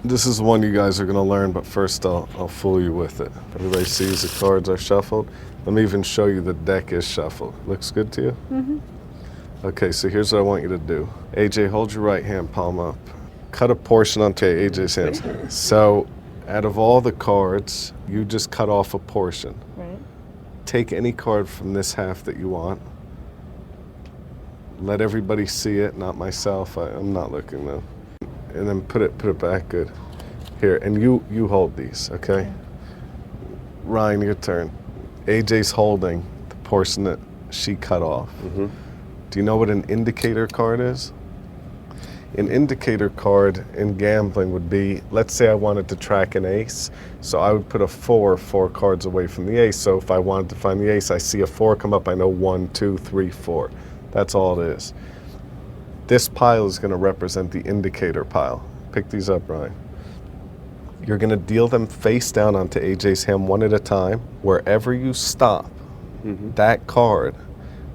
This is one you guys are gonna learn, but first I'll fool you with it. Everybody sees the cards are shuffled. Let me even show you the deck is shuffled. Looks good to you? Mm-hmm. Okay, so here's what I want you to do. AJ, hold your right hand palm up. Cut a portion onto AJ's hands. So, out of all the cards, you just cut off a portion. Right. Take any card from this half that you want. Let everybody see it, not myself. I'm not looking though. And then put it back. Good. Here, and you hold these, okay? Ryan, your turn. AJ's holding the portion that she cut off. Mm-hmm. Do you know what an indicator card is? An indicator card in gambling would be, let's say I wanted to track an ace, so I would put a 4 cards away from the ace. So if I wanted to find the ace, I see a 4 come up, I know 1, 2, 3, 4. That's all it is. This pile is going to represent the indicator pile. Pick these up, Ryan. You're going to deal them face down onto AJ's hand one at a time. Wherever you stop, that card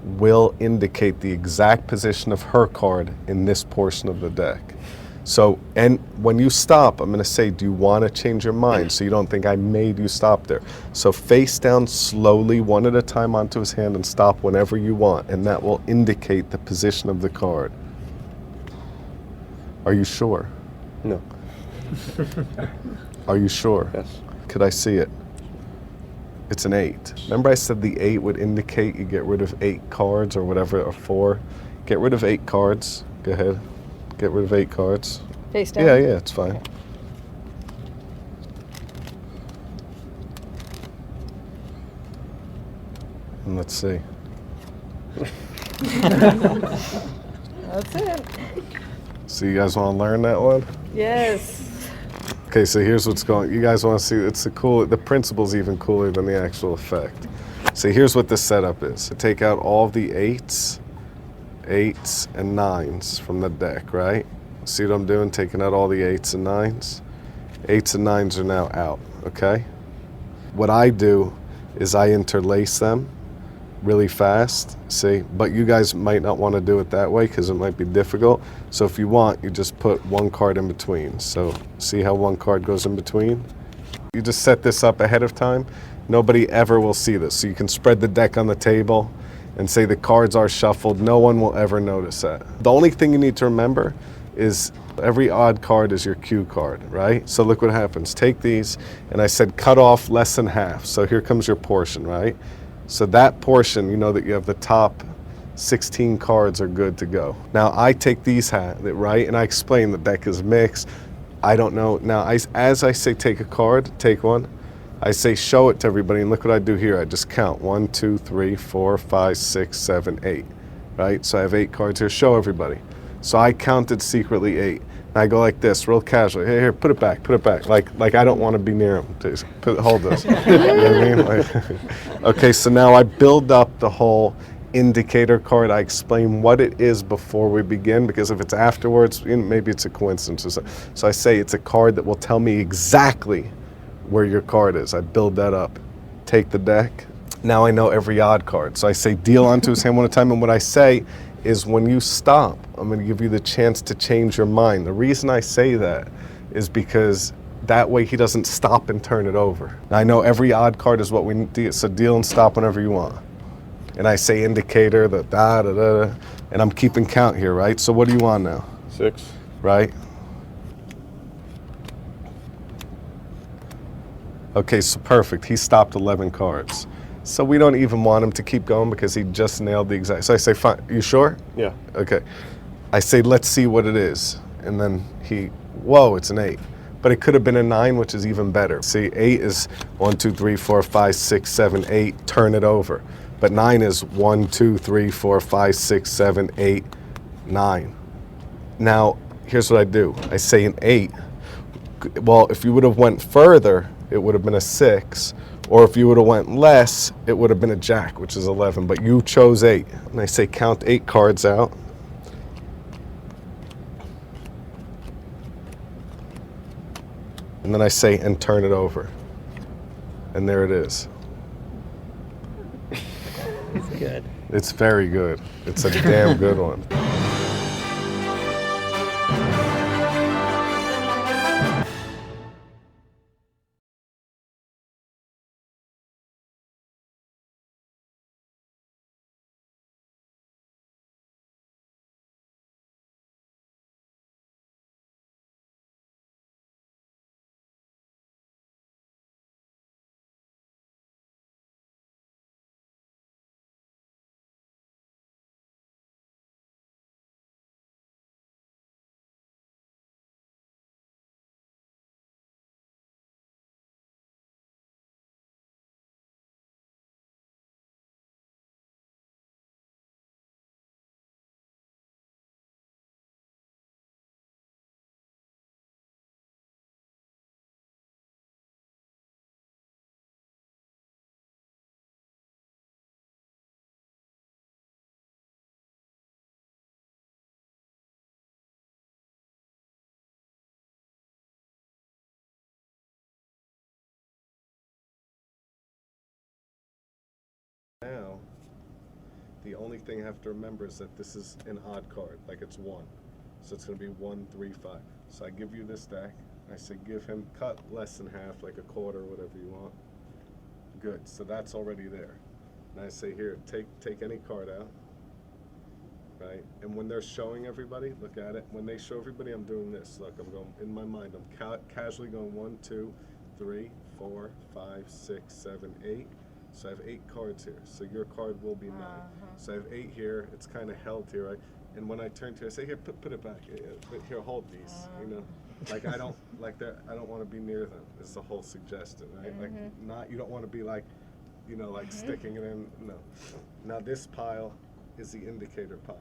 will indicate the exact position of her card in this portion of the deck. So, and when you stop, I'm going to say, do you want to change your mind? So you don't think I made you stop there. So face down slowly, one at a time onto his hand, and stop whenever you want, and that will indicate the position of the card. Are you sure? No. Are you sure? Yes. Could I see it? It's an 8. Remember I said the 8 would indicate you get rid of 8 cards or whatever, or 4? Get rid of 8 cards. Go ahead. Get rid of 8 cards. Face down? Yeah, it's fine. Okay. And let's see. That's it. So you guys want to learn that one? Yes. Okay, so here's what's going. You guys want to see? It's the principle's even cooler than the actual effect. So here's what the setup is. So take out all of the 8s and 9s from the deck, right? See what I'm doing? Taking out all the 8s and 9s. 8s and 9s are now out, okay? What I do is I interlace them really fast, see? But you guys might not want to do it that way because it might be difficult. So if you want, you just put one card in between. So see how one card goes in between? You just set this up ahead of time. Nobody ever will see this. So you can spread the deck on the table and say the cards are shuffled. No one will ever notice that. The only thing you need to remember is every odd card is your cue card, right? So look what happens. Take these, and I said cut off less than half. So here comes your portion, right? So that portion, you know that you have the top 16 cards are good to go. Now I take these, right, and I explain the deck is mixed. I don't know. Now, as I say take a card, take one, I say show it to everybody, and look what I do here. I just count 1, 2, 3, 4, 5, 6, 7, 8, right? So I have 8 cards here. Show everybody. So I counted secretly 8. And I go like this, real casually. Hey, here, put it back. Like I don't want to be near him. Just hold this. You know what I mean? Like, okay, so now I build up the whole indicator card. I explain what it is before we begin, because if it's afterwards, maybe it's a coincidence or something. So I say it's a card that will tell me exactly where your card is. I build that up. Take the deck. Now I know every odd card. So I say deal onto his hand one at a time, and what I say is when you stop, I'm going to give you the chance to change your mind. The reason I say that is because that way he doesn't stop and turn it over. Now I know every odd card is what we need, so deal and stop whenever you want. And I say indicator, the da-da-da, and I'm keeping count here, right? So what do you want now? 6. Right? Okay, so perfect. He stopped 11 cards. So we don't even want him to keep going because he just nailed the exact. So I say, fine, you sure? Yeah. Okay. I say, let's see what it is. And then whoa, it's an 8. But it could have been a 9, which is even better. See, 8 is 1, 2, 3, 4, 5, 6, 7, 8, turn it over. But 9 is 1, 2, 3, 4, 5, 6, 7, 8, 9. Now, here's what I do. I say an 8. Well, if you would have went further, it would have been a 6. Or if you would have went less, it would have been a jack, which is 11. But you chose 8. And I say count 8 cards out. And then I say, and turn it over. And there it is. It's good. It's very good. It's a damn good one. Now, the only thing I have to remember is that this is an odd card, like it's 1. So it's going to be 1, 3, 5. So I give you this deck. I say give him cut less than half, like a quarter, whatever you want. Good. So that's already there. And I say here, take any card out. Right? And when they're showing everybody, look at it. When they show everybody, I'm doing this. Look, I'm going in my mind. I'm casually going 1, 2, 3, 4, 5, 6, 7, 8. So I have 8 cards here. So your card will be 9. So I have 8 here. It's kind of held here, right? And when I turn to you, I say, here, put it back. Here, hold these. You know, like I don't like that. I don't want to be near them. Is the whole suggestion, right? Like not. You don't want to be like, you know, like sticking it in. No. Now this pile is the indicator pile.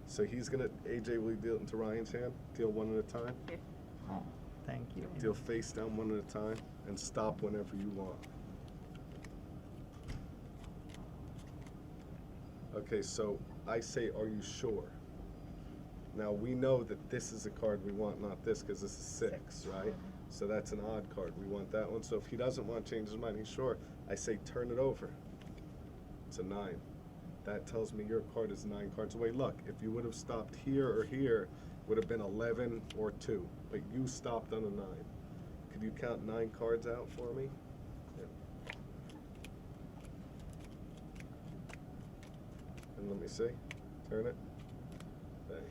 So he's gonna. AJ, will you deal it into Ryan's hand? Deal one at a time. Oh, thank you. Deal face down one at a time, and stop whenever you want. Okay, so I say, are you sure? Now we know that this is a card we want, not this, because this is 6, right? So that's an odd card. We want that one. So if he doesn't want to change his mind, he's sure. I say, turn it over. It's a 9. That tells me your card is 9 cards away. Look, if you would have stopped here or here, would have been 11 or 2. But you stopped on a 9. Could you count 9 cards out for me? Yeah. And let me see. Turn it. Hey.